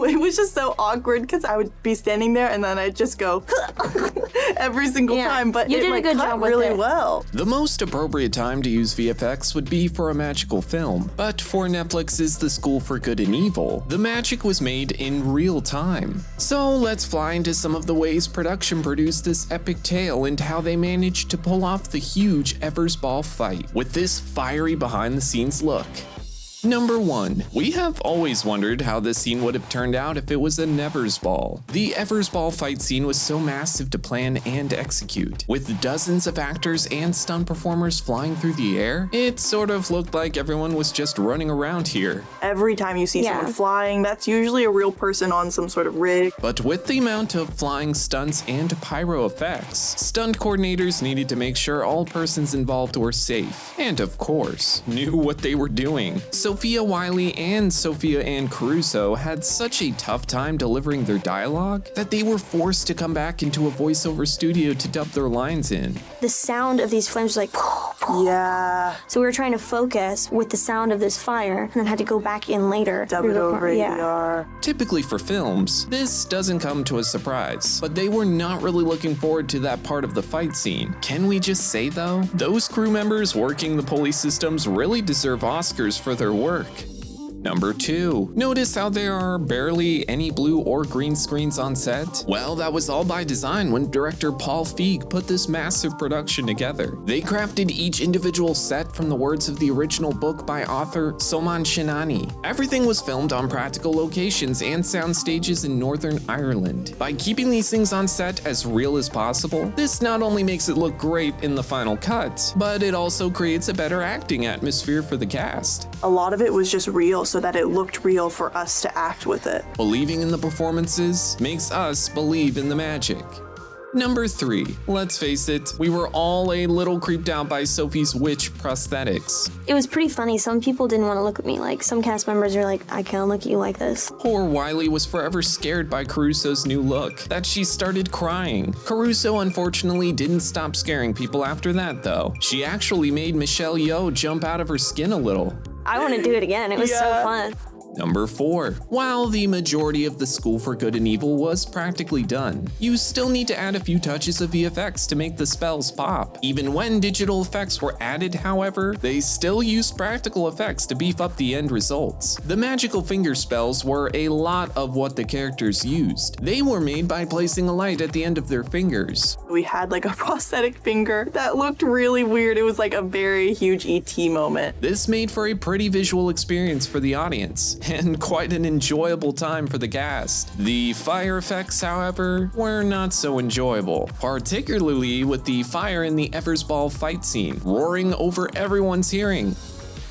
it was just so awkward because I would be standing there and then I'd just go every single time, but you it did a good cut job with really it. well. The most appropriate time to use VFX would be for a magical film, but for Netflix's The School for Good and Evil, the magic was made in real time. So let's fly into some of the ways production produced this epic tale and how they managed to pull off the huge Evers Brawl fight with this fiery behind-the-scenes look. Number 1. We have always wondered how this scene would have turned out if it was an Evers Brawl. The Evers Brawl fight scene was so massive to plan and execute. With dozens of actors and stunt performers flying through the air, it sort of looked like everyone was just running around here. Every time you see someone flying, that's usually a real person on some sort of rig. But with the amount of flying stunts and pyro effects, stunt coordinators needed to make sure all persons involved were safe, and of course, knew what they were doing. Sophia, Wylie, and Sophia and Caruso had such a tough time delivering their dialogue that they were forced to come back into a voiceover studio to dub their lines in. The sound of these flames was like, yeah. So we were trying to focus with the sound of this fire and then had to go back in later. Dub it over ADR. Typically for films, this doesn't come to a surprise, but they were not really looking forward to that part of the fight scene. Can we just say though, those crew members working the pulley systems really deserve Oscars for their work. Number 2. Notice how there are barely any blue or green screens on set? Well, that was all by design when director Paul Feig put this massive production together. They crafted each individual set from the words of the original book by author Soman Chainani. Everything was filmed on practical locations and sound stages in Northern Ireland. By keeping these things on set as real as possible, this not only makes it look great in the final cut, but it also creates a better acting atmosphere for the cast. A lot of it was just real, so that it looked real for us to act with it. Believing in the performances makes us believe in the magic. Number 3. Let's face it, we were all a little creeped out by Sophie's witch prosthetics. It was pretty funny. Some people didn't want to look at me. Like, some cast members are like, I can't look at you like this. Poor Wylie was forever scared by Caruso's new look, that she started crying. Caruso unfortunately didn't stop scaring people after that though. She actually made Michelle Yeoh jump out of her skin a little. I want to do it again. It was so fun. Number 4. While the majority of the School for Good and Evil was practically done, you still need to add a few touches of VFX to make the spells pop. Even when digital effects were added, however, they still used practical effects to beef up the end results. The magical finger spells were a lot of what the characters used. They were made by placing a light at the end of their fingers. We had like a prosthetic finger that looked really weird. It was like a very huge ET moment. This made for a pretty visual experience for the audience, and quite an enjoyable time for the cast. The fire effects, however, were not so enjoyable, particularly with the fire in the Evers Brawl fight scene, roaring over everyone's hearing.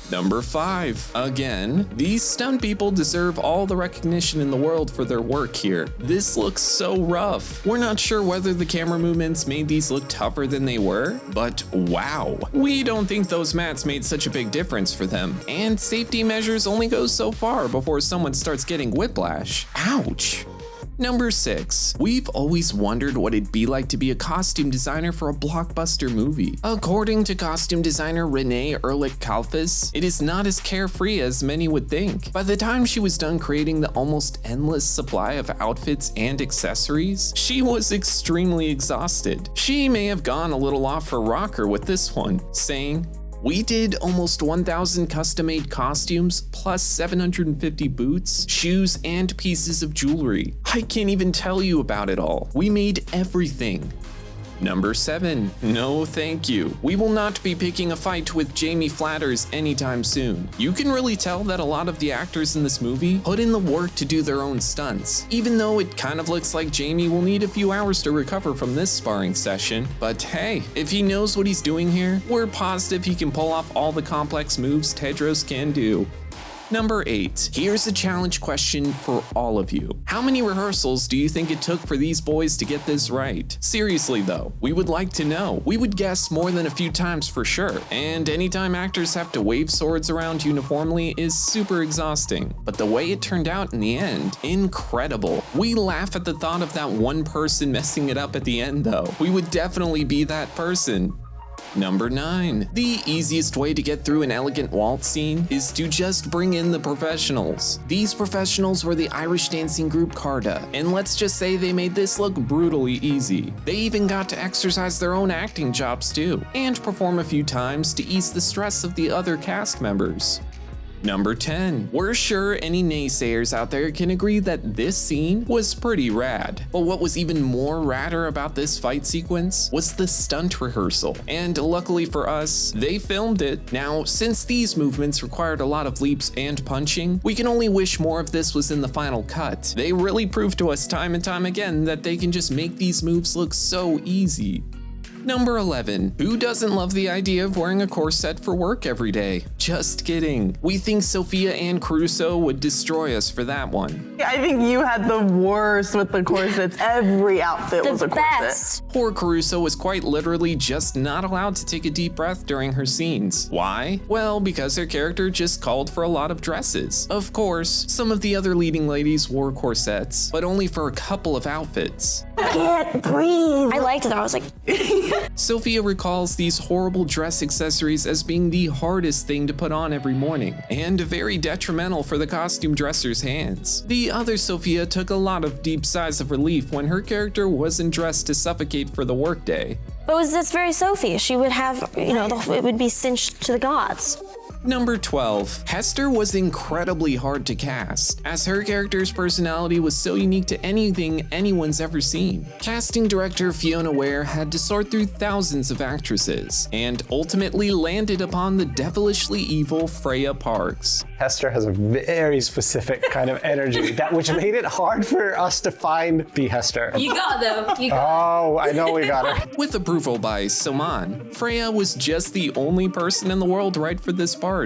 Number 5. Again, these stunt people deserve all the recognition in the world for their work here. This looks so rough. We're not sure whether the camera movements made these look tougher than they were, but wow. We don't think those mats made such a big difference for them, and safety measures only go so far before someone starts getting whiplash. Ouch. Number 6. We've always wondered what it'd be like to be a costume designer for a blockbuster movie. According to costume designer Renee Ehrlich-Kalfas, it is not as carefree as many would think. By the time she was done creating the almost endless supply of outfits and accessories, she was extremely exhausted. She may have gone a little off her rocker with this one, saying, "We did almost 1,000 custom-made costumes, plus 750 boots, shoes, and pieces of jewelry. I can't even tell you about it all. We made everything." Number 7. No thank you. We will not be picking a fight with Jamie Flatters anytime soon. You can really tell that a lot of the actors in this movie put in the work to do their own stunts, even though it kind of looks like Jamie will need a few hours to recover from this sparring session. But hey, if he knows what he's doing here, we're positive he can pull off all the complex moves Tedros can do. Number 8. Here's a challenge question for all of you. How many rehearsals do you think it took for these boys to get this right? Seriously though, we would like to know. We would guess more than a few times for sure. And anytime actors have to wave swords around uniformly is super exhausting. But the way it turned out in the end, incredible. We laugh at the thought of that one person messing it up at the end though. We would definitely be that person. Number 9. The easiest way to get through an elegant waltz scene is to just bring in the professionals. These professionals were the Irish dancing group Carta, and let's just say they made this look brutally easy. They even got to exercise their own acting chops too, and perform a few times to ease the stress of the other cast members. Number 10. We're sure any naysayers out there can agree that this scene was pretty rad. But what was even more radder about this fight sequence was the stunt rehearsal. And luckily for us, they filmed it. Now, since these movements required a lot of leaps and punching, we can only wish more of this was in the final cut. They really proved to us time and time again that they can just make these moves look so easy. Number 11. Who doesn't love the idea of wearing a corset for work every day? Just kidding. We think Sophia and Caruso would destroy us for that one. I think you had the worst with the corsets. Every outfit was a corset. Best. Poor Caruso was quite literally just not allowed to take a deep breath during her scenes. Why? Well, because her character just called for a lot of dresses. Of course, some of the other leading ladies wore corsets, but only for a couple of outfits. Can't breathe. I liked it. I was like, Sophia recalls these horrible dress accessories as being the hardest thing to put on every morning, and very detrimental for the costume dresser's hands. The other Sophia took a lot of deep sighs of relief when her character wasn't dressed to suffocate for the workday. but that's very Sophie. She would have, it would be cinched to the gods. Number 12. Hester was incredibly hard to cast, as her character's personality was so unique to anything anyone's ever seen. Casting director Fiona Ware had to sort through thousands of actresses, and ultimately landed upon the devilishly evil Freya Parks. Hester has a very specific kind of energy, which made it hard for us to find the Hester. You got them. You got Oh, I know we got her. With approval by Soman, Freya was just the only person in the world right for this part.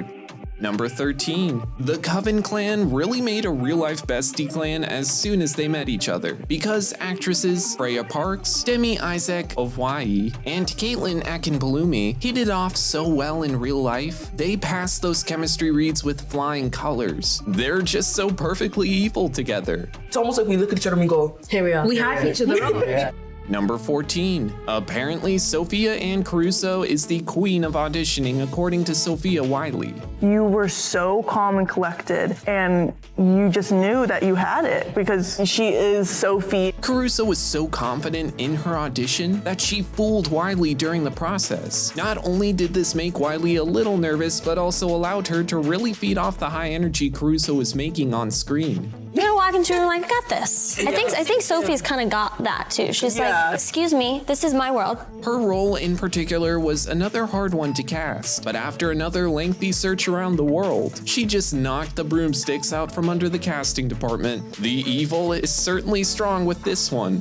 Number 13. The Coven clan really made a real-life bestie clan as soon as they met each other, because actresses Freya Parks, Demi Isaac of Wylie, and Caitlin Akinpalumi hit it off so well in real life, they passed those chemistry reads with flying colors. They're just so perfectly evil together. It's almost like we look at each other and we go, Here we are. We hype each other up. Yeah. Number 14. Apparently, Sophia and Caruso is the queen of auditioning according to Sophia Wylie. You were so calm and collected, and you just knew that you had it because she is Sophie. Caruso was so confident in her audition that she fooled Wylie during the process. Not only did this make Wylie a little nervous, but also allowed her to really feed off the high energy Caruso was making on screen. You're gonna walk into her like, got this. I think Sophie's kind of got that too. She's like, excuse me, this is my world. Her role in particular was another hard one to cast, but after another lengthy search around the world, she just knocked the broomsticks out from under the casting department. The evil is certainly strong with this one.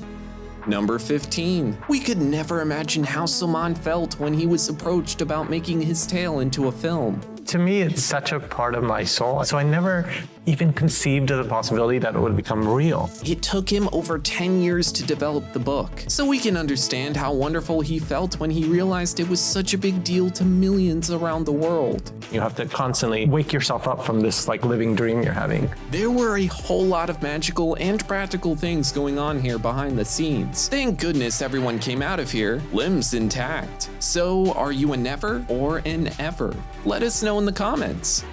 Number 15. We could never imagine how Soman felt when he was approached about making his tale into a film. To me, it's such a part of my soul. So I never even conceived of the possibility that it would become real. It took him over 10 years to develop the book, so we can understand how wonderful he felt when he realized it was such a big deal to millions around the world. You have to constantly wake yourself up from this living dream you're having. There were a whole lot of magical and practical things going on here behind the scenes. Thank goodness everyone came out of here, limbs intact. So, are you a never or an ever? Let us know in the comments.